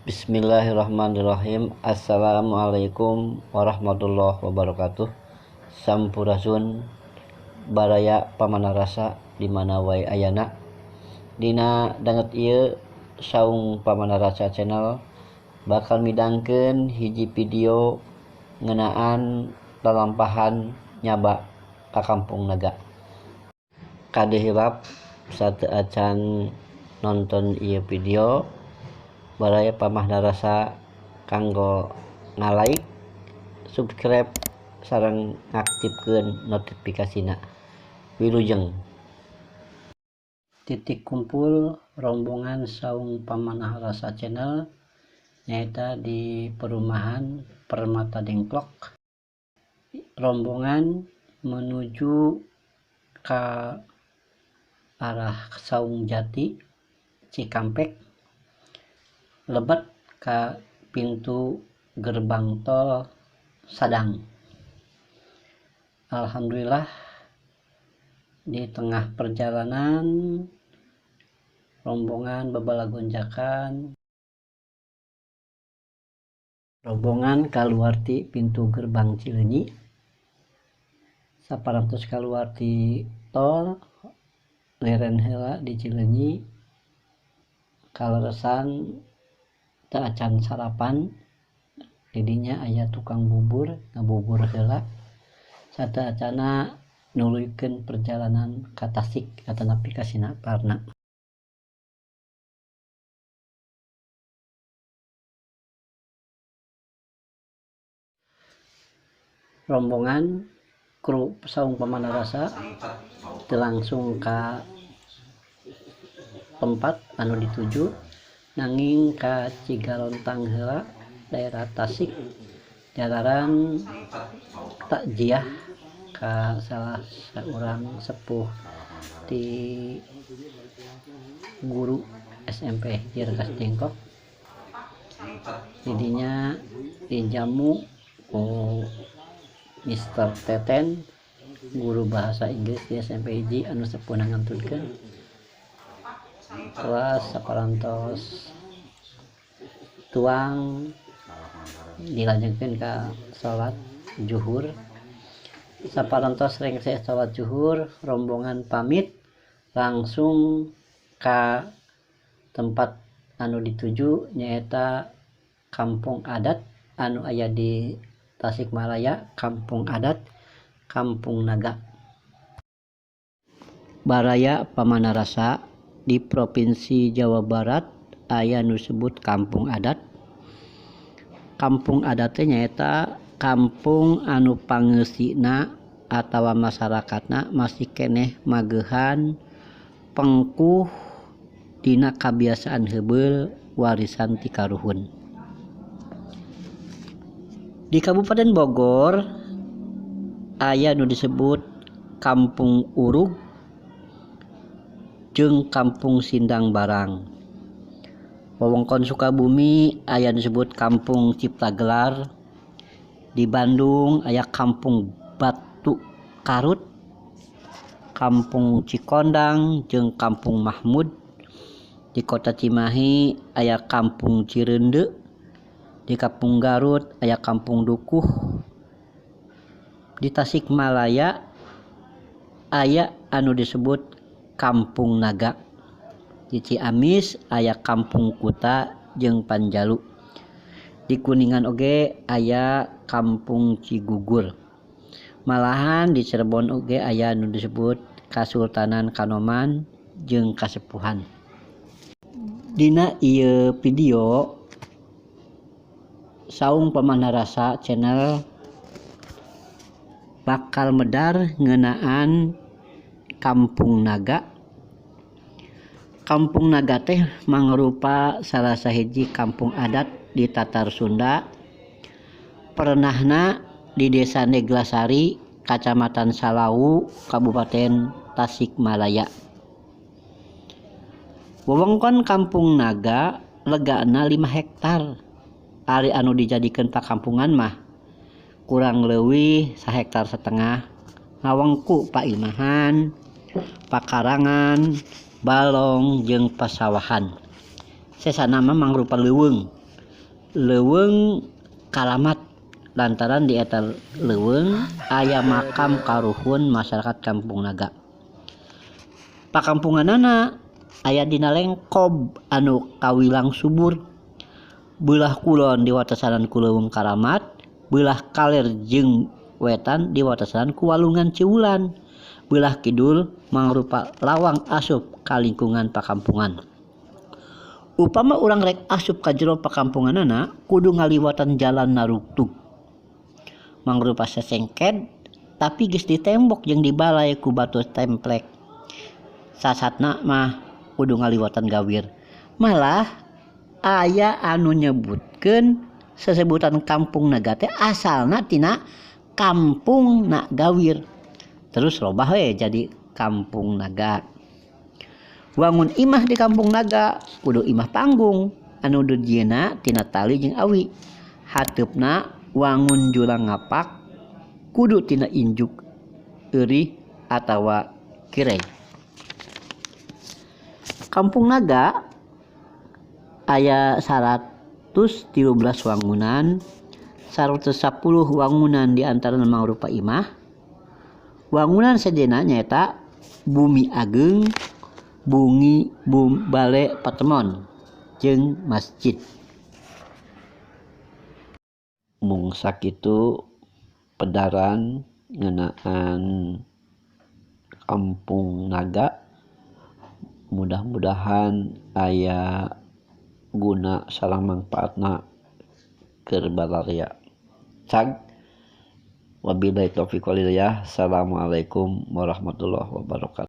Bismillahirrahmanirrahim. Assalamualaikum warahmatullahi wabarakatuh. Sampurasun baraya pamanarasa di mana wae ayana. Dina danget ieu saung pamanarasa channel bakal midangkeun hiji video ngeunaan lalampahan nyaba ka Kampung Naga. Kadehilap sateu acan nonton ieu video baraya pamanarasa kanggo nge-like, subscribe sareng ngaktifkeun notifikasina. Wilujeng. Titik kumpul rombongan saung pamanarasa channel nyaeta di perumahan Permata Dengklok. Rombongan menuju ke arah Saung Jati, Cikampek, lebat ke pintu gerbang tol Sadang. Alhamdulillah di tengah perjalanan rombongan babala gonjakan. Rombongan kaluarti pintu gerbang Cileunyi, saparantos kaluarti tol leren heula di Cileunyi kaleresan teu acan sarapan. Didinya aya tukang bubur, ngabubur heula sateu acana nuluykeun perjalanan ka Tasik atau nepi ka Sinaparna. Rombongan kru saung pamanarasa teu langsung ka tempat anu dituju, nanging ka Cigalontang heula daerah Tasik jalaran takjiah ka salah saurang sepuh di guru SMP Jirgas Dengklok. Didinya dijamu ku Mr. Teten, guru bahasa Inggris di SMP hiji anu sepuh ngantunkeun kelas saparantos tuang dilanjutkeun ka salat zuhur. Saparantos rengse salat zuhur, rombongan pamit langsung ka tempat anu dituju nyaeta kampung adat anu aya di Tasikmalaya, Kampung Adat Kampung Naga. Baraya pamanarasa di Provinsi Jawa Barat aya nu disebut Kampung Adat. Kampung Adat teh nyaeta kampung anu pangeusina atawa masyarakatna masih keneh mageuhan pengkuh dina kabiasaan heubeul warisan ti karuhun. Di Kabupaten Bogor aya nu disebut Kampung Urug jeung Kampung Sindang Barang. Wewengkon Sukabumi aya disebut Kampung Ciptagelar. Di Bandung aya Kampung Batu Karut, Kampung Cikondang jeung Kampung Mahmud. Di Kota Cimahi aya Kampung Cireunde. Di Kampung Garut aya Kampung Dukuh. Di Tasikmalaya aya anu disebut Kampung Naga. Di Ciamis aya Kampung Kuta jeung Panjalu. Di Kuningan oge aya Kampung Cigugur. Malahan di Cirebon oge aya anu disebut Kasultanan Kanoman jeung Kasepuhan. Dina ieu video saung pamanarasa channel bakal medar ngeunaan Kampung Naga. Kampung Naga teh mangrupa salah sahiji kampung adat di Tatar Sunda. Perenahna di Desa Neglasari, Kacamatan Salawu, Kabupaten Tasikmalaya. Wewengkon Kampung Naga legana 5 hektar. Ari anu dijadikeun pakampungan mah kurang leuwih 1,5 hektar, ngawengku pailmahan, pakarangan, balong jeung pasawahan. Sesana mah mangrupa leuweung leuweung Karamat lantaran di eta leuweung aya makam karuhun masyarakat Kampung Naga. Pakampunganana aya dina lengkob anu kawilang subur. Beulah kulon di watesanan ku leuweung Karamat, beulah kaler jeung wetan di watesanan ku Walungan Ciulan. Beulah kidul mangrupa lawang asup ka lingkungan pakampungan. Upama urang rek asup ka jero pakampunganana kudu ngaliwatan jalan narugtug. Mangrupa sesengket tapi geus ditembok jeung dibalai ku batu templek. Sasatna mah kudu ngaliwatan gawir. Malah aya anu nyebutkeun sesebutan Kampung Naga teh asalna tina Kampung Na Gawir. Terus robah we jadi Kampung Naga. Wangun imah di Kampung Naga kudu imah panggung anu dijieuna tina tali jeung awi. Hateupna wangun julang ngapak kudu tina injuk eurih atawa kirei. Kampung Naga aya 113 wangunan, 110 wangunan di antarana mangrupa imah. Wangunan sedena nyaeta Bumi Ageng, Bale Patemon, jeung masjid. Mung sakitu pedaran ngeunaan Kampung Naga. Mudah-mudahan aya guna sareng mangpaatna keur balaria. Cag wabillahi taufiq walhidayah. Assalamualaikum warahmatullahi wabarakatuh.